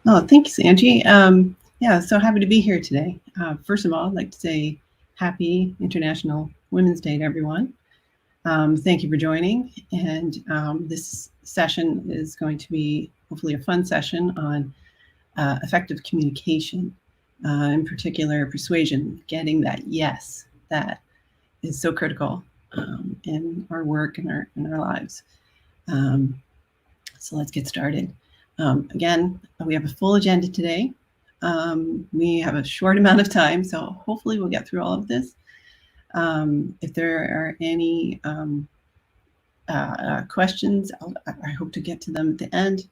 Oh, thanks, Angie. Yeah, so happy to be here today. First of all, I'd like to say happy International Women's Day to everyone. Thank you for joining. And this session is going to be hopefully a fun session on effective communication, in particular persuasion, getting that yes, that is so critical in our work and our lives. Um, so let's get started. Again, we have a full agenda today. We have a short amount of time, so hopefully we'll get through all of this. If there are any questions, I hope to get to them at the end.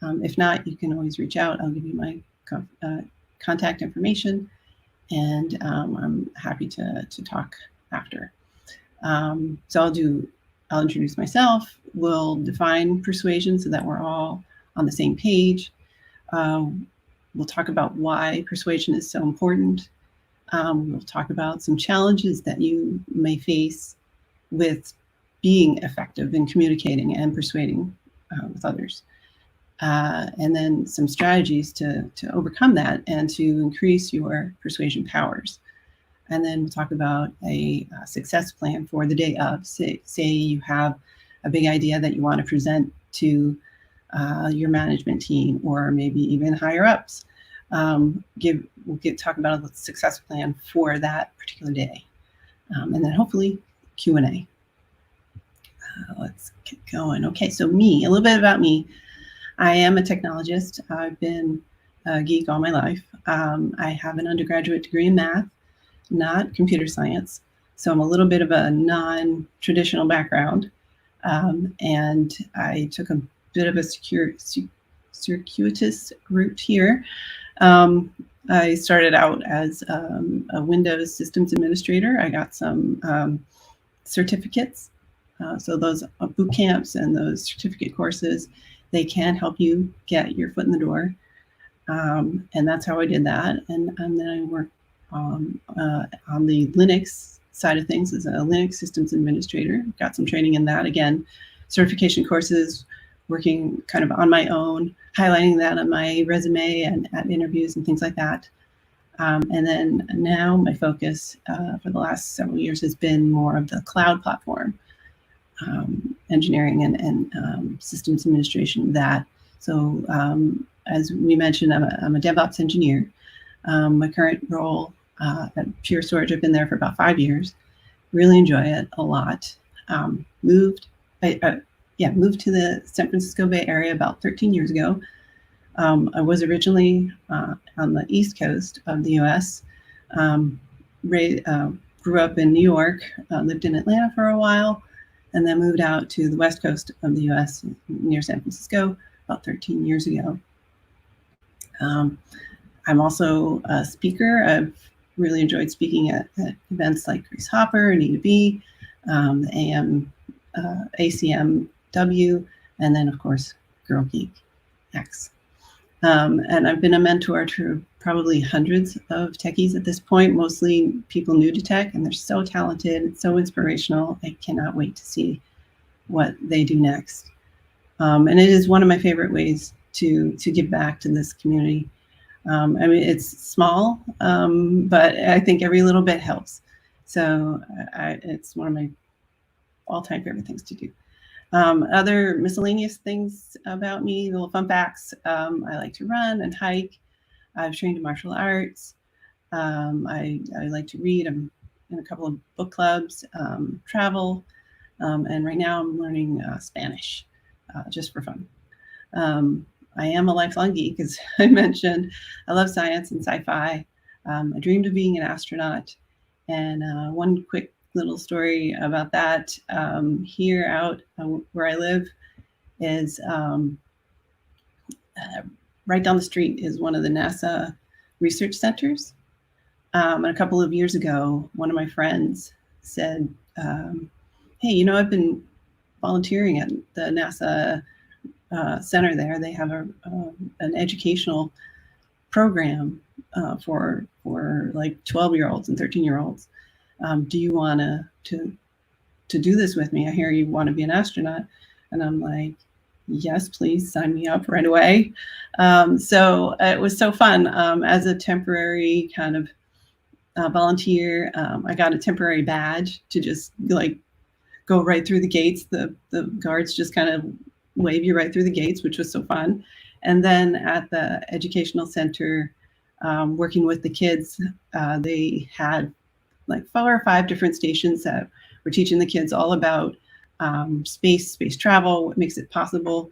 If not, you can always reach out. I'll give you my contact information, and I'm happy to talk after. So I'll introduce myself. We'll define persuasion so that we're all on the same page. We'll talk about why persuasion is so important. We'll talk about some challenges that you may face with being effective in communicating and persuading with others. And then some strategies to overcome that and to increase your persuasion powers. And then we'll talk about a success plan for the day of. Say you have a big idea that you want to present to your management team or maybe even higher ups. We'll talk about a success plan for that particular day. And then hopefully Q&A. Let's get going. Okay, so a little bit about me. I am a technologist. I've been a geek all my life. I have an undergraduate degree in math, not computer science. So I'm a little bit of a non-traditional background. And I took a bit of a circuitous route here. I started out as a Windows systems administrator. I got some certificates. So those boot camps and those certificate courses, they can help you get your foot in the door. And that's how I did that. And then I worked on the Linux side of things as a Linux systems administrator. Got some training in that. Again, certification courses, working kind of on my own, highlighting that on my resume and at interviews and things like that. And then now my focus for the last several years has been more of the cloud platform, engineering and systems administration. So as we mentioned, I'm a DevOps engineer. My current role at Pure Storage, I've been there for about 5 years. Really enjoy it a lot. Moved to the San Francisco Bay Area about 13 years ago. I was originally on the East Coast of the U.S. Grew up in New York, lived in Atlanta for a while, and then moved out to the West Coast of the U.S. near San Francisco about 13 years ago. I'm also a speaker. I've really enjoyed speaking at events like Grace Hopper and E2B, ACMW, and then, of course, Girl Geek X. And I've been a mentor to probably hundreds of techies at this point, mostly people new to tech, and they're so talented, so inspirational. I cannot wait to see what they do next. And it is one of my favorite ways to give back to this community. I mean, it's small, but I think every little bit helps. So it's one of my all-time favorite things to do. Other miscellaneous things about me, little fun facts. I like to run and hike. I've trained in martial arts. I like to read. I'm in a couple of book clubs, travel, and right now I'm learning Spanish just for fun. I am a lifelong geek, as I mentioned. I love science and sci-fi. I dreamed of being an astronaut. And one quick little story about that. Here out where I live is right down the street is one of the NASA research centers. And a couple of years ago, one of my friends said, hey, I've been volunteering at the NASA center there. They have an educational program for like 12-year-olds and 13-year-olds. Do you want to do this with me? I hear you want to be an astronaut. And I'm like, yes, please sign me up right away. So it was so fun as a temporary kind of volunteer. I got a temporary badge to just like go right through the gates. The guards just kind of wave you right through the gates, which was so fun. And then at the educational center, working with the kids, they had like 4 or 5 different stations that were teaching the kids all about space travel, what makes it possible,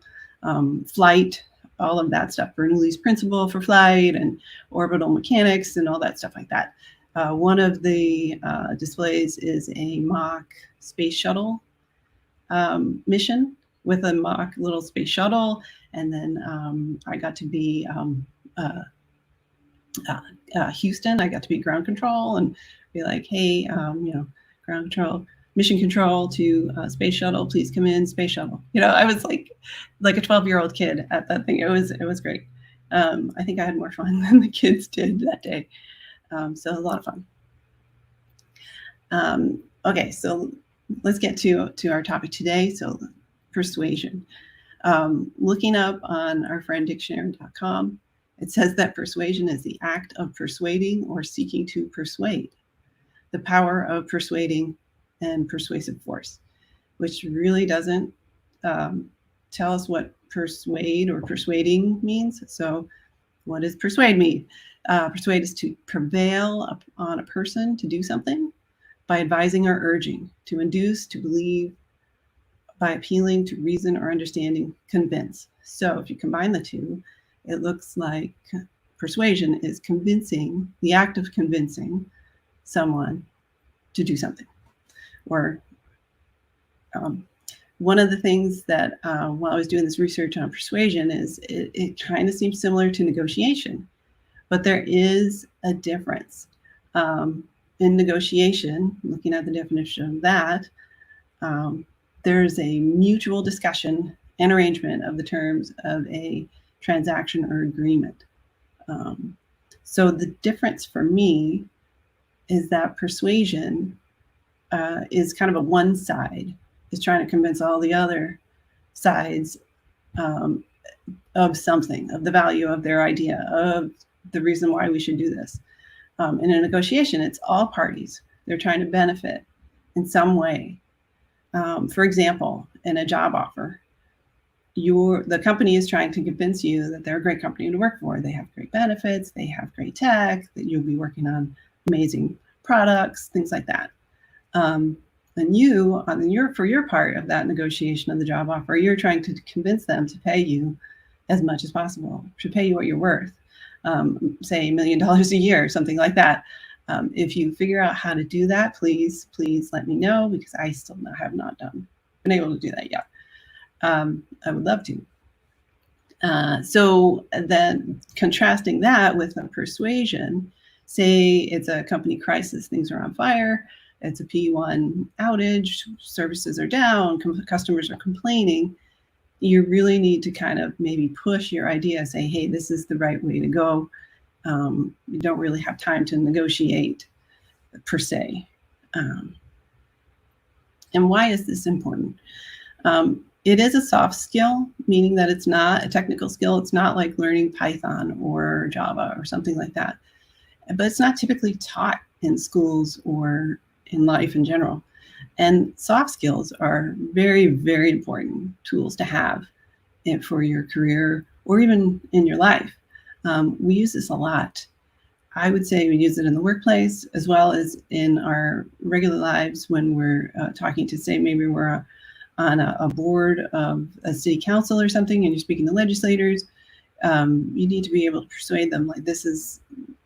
flight, all of that stuff. Bernoulli's principle for flight and orbital mechanics and all that stuff like that. One of the displays is a mock space shuttle mission with a mock little space shuttle. And then I got to be Houston. I got to be ground control and be like, hey, ground control, mission control to space shuttle, please come in, space shuttle. I was like a 12-year-old kid at that thing. It was great. I think I had more fun than the kids did that day. So a lot of fun. Okay, so let's get to our topic today. So persuasion. Looking up on our friend dictionary.com, it says that persuasion is the act of persuading or seeking to persuade, the power of persuading and persuasive force, which really doesn't tell us what persuade or persuading means. So what does persuade mean? Persuade is to prevail on a person to do something by advising or urging, to induce, to believe, by appealing to reason or understanding, convince. So if you combine the two, it looks like persuasion is convincing, the act of convincing someone to do something. Or one of the things that while I was doing this research on persuasion is it kind of seems similar to negotiation, but there is a difference. In negotiation, looking at the definition of that, there's a mutual discussion and arrangement of the terms of a transaction or agreement. So the difference for me is that persuasion is kind of a one side, is trying to convince all the other sides of something, of the value of their idea, of the reason why we should do this. In a negotiation, it's all parties. They're trying to benefit in some way. For example, in a job offer, the company is trying to convince you that they're a great company to work for. They have great benefits, they have great tech, that you'll be working on amazing products, things like that. And you, for your part of that negotiation of the job offer, you're trying to convince them to pay you as much as possible, to pay you what you're worth, say $1 million a year, something like that. If you figure out how to do that, please let me know, because I still have not been able to do that yet. I would love to. So then contrasting that with a persuasion, say it's a company crisis, things are on fire, it's a P1 outage, services are down, customers are complaining. You really need to kind of maybe push your idea, say, hey, this is the right way to go. You don't really have time to negotiate per se. And why is this important? It is a soft skill, meaning that it's not a technical skill. It's not like learning Python or Java or something like that. But it's not typically taught in schools or in life in general. And soft skills are very, very important tools to have for your career or even in your life. We use this a lot. I would say we use it in the workplace as well as in our regular lives when we're talking to, say, maybe we're on a board of a city council or something and you're speaking to legislators. You need to be able to persuade them like this is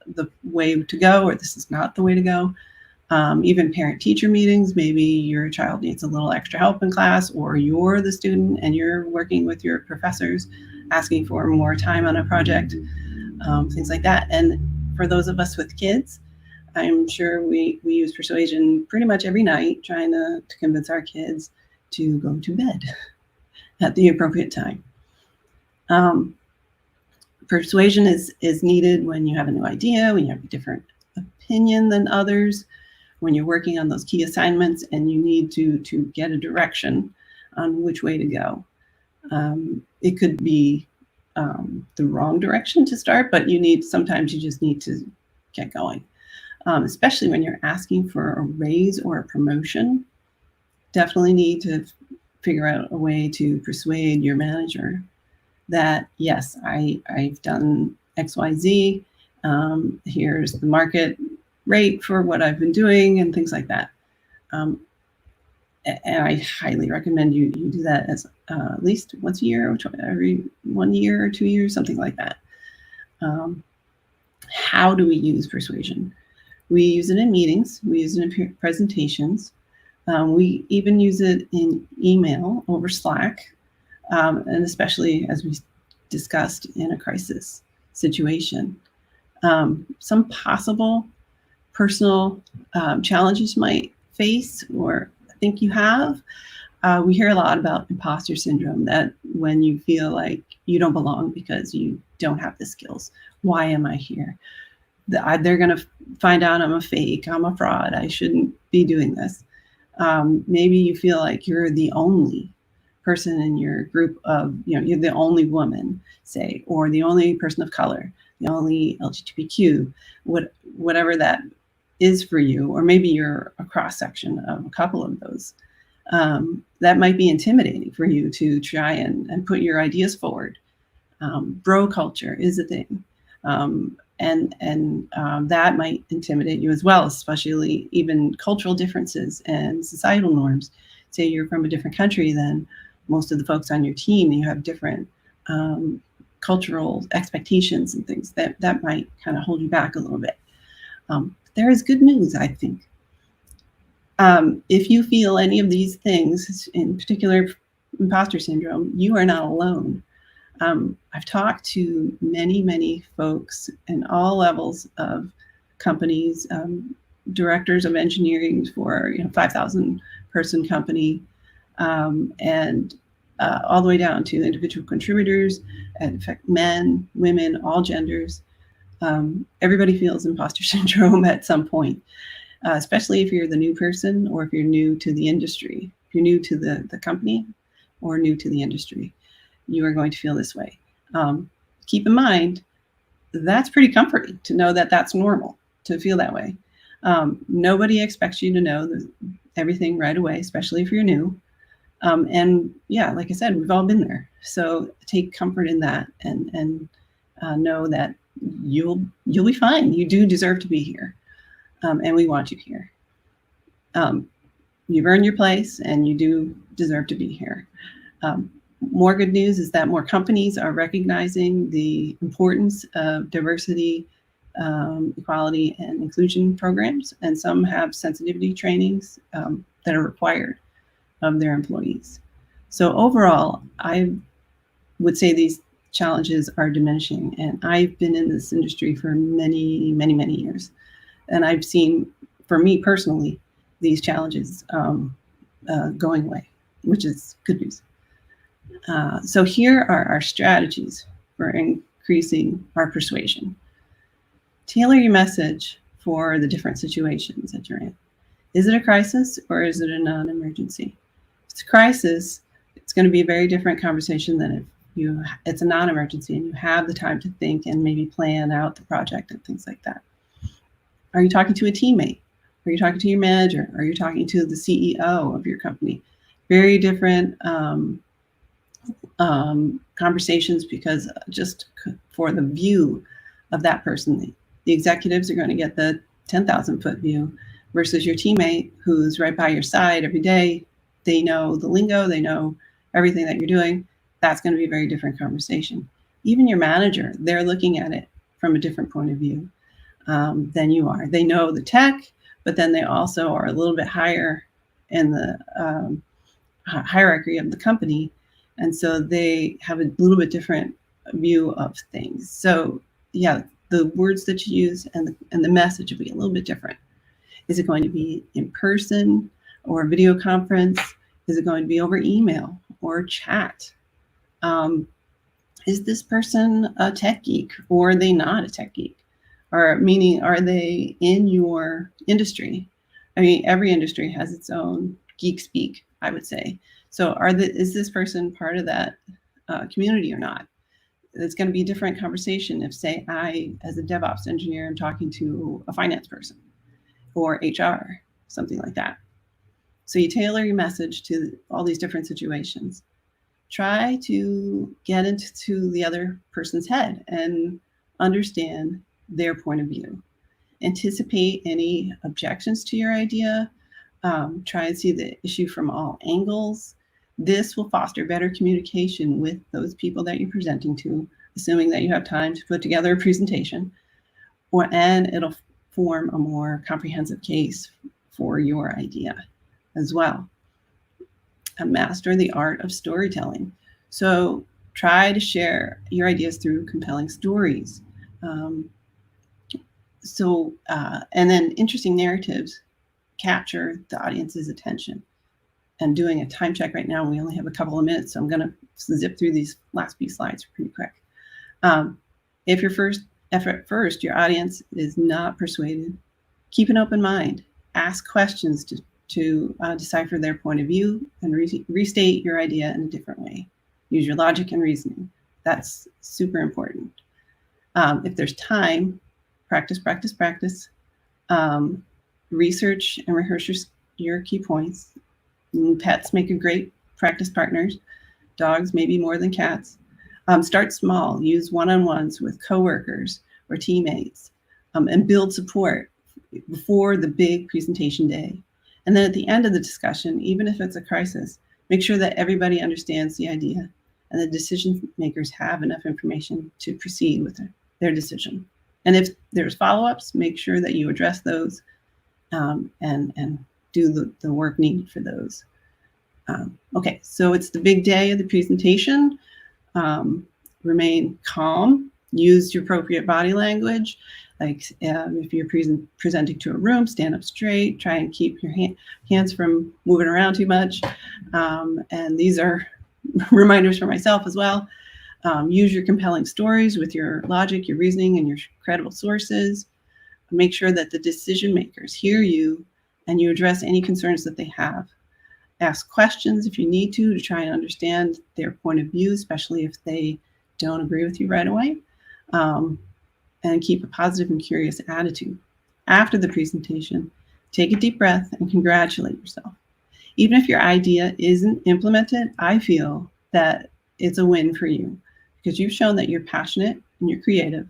the way to go or this is not the way to go. Even parent-teacher meetings, maybe your child needs a little extra help in class, or you're the student and you're working with your professors asking for more time on a project, things like that. And for those of us with kids, I'm sure we use persuasion pretty much every night, trying to convince our kids to go to bed at the appropriate time. Persuasion is needed when you have a new idea, when you have a different opinion than others, when you're working on those key assignments and you need to get a direction on which way to go. It could be the wrong direction to start, but sometimes you just need to get going. Especially when you're asking for a raise or a promotion, definitely need to figure out a way to persuade your manager that, yes, I've done XYZ. Here's the market rate for what I've been doing and things like that. And I highly recommend you do that as at least once a year, or every 1 year or 2 years, something like that. How do we use persuasion? We use it in meetings. We use it in presentations. We even use it in email over Slack, and especially as we discussed in a crisis situation. Some possible personal challenges you might face or think you have. We hear a lot about imposter syndrome, that when you feel like you don't belong because you don't have the skills. Why am I here? They're going to find out I'm a fake, I'm a fraud, I shouldn't be doing this. Maybe you feel like you're the only person in your group of, you're the only woman, say, or the only person of color, the only LGBTQ, whatever that is for you, or maybe you're a cross section of a couple of those. That might be intimidating for you to try and put your ideas forward. Bro culture is a thing. And that might intimidate you as well, especially even cultural differences and societal norms. Say you're from a different country than most of the folks on your team, and you have different cultural expectations and things that might kind of hold you back a little bit. There is good news, I think. If you feel any of these things, in particular imposter syndrome, you are not alone. I've talked to many folks in all levels of companies, directors of engineering for 5,000 person company, and all the way down to individual contributors, and in fact, men, women, all genders. Everybody feels imposter syndrome at some point, especially if you're the new person or if you're new to the industry. If you're new to the company or new to the industry, you are going to feel this way. Keep in mind, that's pretty comforting to know that that's normal to feel that way. Nobody expects you to know everything right away, especially if you're new. And yeah, like I said, we've all been there. So take comfort in that and know that you'll be fine. You do deserve to be here, and we want you here. You've earned your place, and you do deserve to be here. More good news is that more companies are recognizing the importance of diversity, equality, and inclusion programs, and some have sensitivity trainings that are required of their employees. So overall, I would say these challenges are diminishing, and I've been in this industry for many years, and I've seen, for me personally, these challenges going away, which is good news. So here are our strategies for increasing our persuasion. Tailor your message for the different situations that you're in. Is it a crisis or is it a non-emergency? If it's a crisis, it's going to be a very different conversation than if it's a non-emergency and you have the time to think and maybe plan out the project and things like that. Are you talking to a teammate? Are you talking to your manager? Are you talking to the CEO of your company? Very different conversations, because just for the view of that person, the executives are going to get the 10,000 foot view versus your teammate who's right by your side every day. They know the lingo, they know everything that you're doing. That's going to be a very different conversation. Even your manager, they're looking at it from a different point of view than you are. They know the tech, but then they also are a little bit higher in the hierarchy of the company. And so they have a little bit different view of things. So yeah, the words that you use and the message will be a little bit different. Is it going to be in person or video conference? Is it going to be over email or chat? Is this person a tech geek or are they not a tech geek? Or meaning, are they in your industry? I mean, every industry has its own geek speak, I would say. So is this person part of that community or not? It's going to be a different conversation if, say, I, as a DevOps engineer, am talking to a finance person or HR, something like that. So you tailor your message to all these different situations. Try to get into the other person's head and understand their point of view. Anticipate any objections to your idea. Try and see the issue from all angles. This will foster better communication with those people that you're presenting to, assuming that you have time to put together a presentation, and it'll form a more comprehensive case for your idea as well. Master the art of storytelling. So try to share your ideas through compelling stories. And then interesting narratives capture the audience's attention. And doing a time check right now, we only have a couple of minutes, so I'm going to zip through these last few slides pretty quick. If at first your audience is not persuaded, keep an open mind. Ask questions to decipher their point of view and restate your idea in a different way. Use your logic and reasoning. That's super important. If there's time, practice. Research and rehearse your key points. Pets make a great practice partners. Dogs maybe more than cats. Start small. Use one-on-ones with coworkers or teammates, and build support before the big presentation day. And then at the end of the discussion, even if it's a crisis, make sure that everybody understands the idea and the decision makers have enough information to proceed with their decision. And if there's follow-ups, make sure that you address those and do the work needed for those. Okay, so it's the big day of the presentation. Remain calm. Use your appropriate body language. Like if you're presenting to a room, stand up straight. Try and keep your hands from moving around too much. And these are reminders for myself as well. Use your compelling stories with your logic, your reasoning, and your credible sources. Make sure that the decision makers hear you and you address any concerns that they have. Ask questions if you need to try and understand their point of view, especially if they don't agree with you right away. And keep a positive and curious attitude. After the presentation, take a deep breath and congratulate yourself. Even if your idea isn't implemented, I feel that it's a win for you because you've shown that you're passionate and you're creative.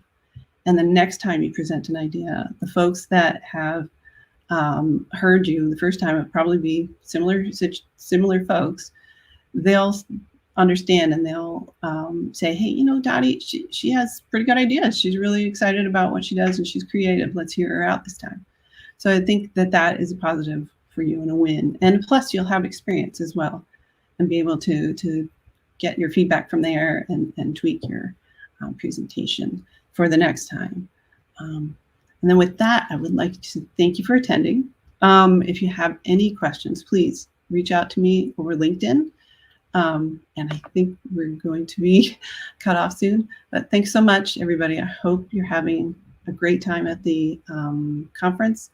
And the next time you present an idea, the folks that have heard you the first time will probably be similar folks. They'll understand and they'll say, hey, Dottie, she has pretty good ideas. She's really excited about what she does and she's creative. Let's hear her out this time. So I think that is a positive for you and a win. And plus you'll have experience as well and be able to get your feedback from there and tweak your presentation for the next time. And then with that, I would like to thank you for attending. If you have any questions, please reach out to me over LinkedIn. And I think we're going to be cut off soon. But thanks so much, everybody. I hope you're having a great time at the conference.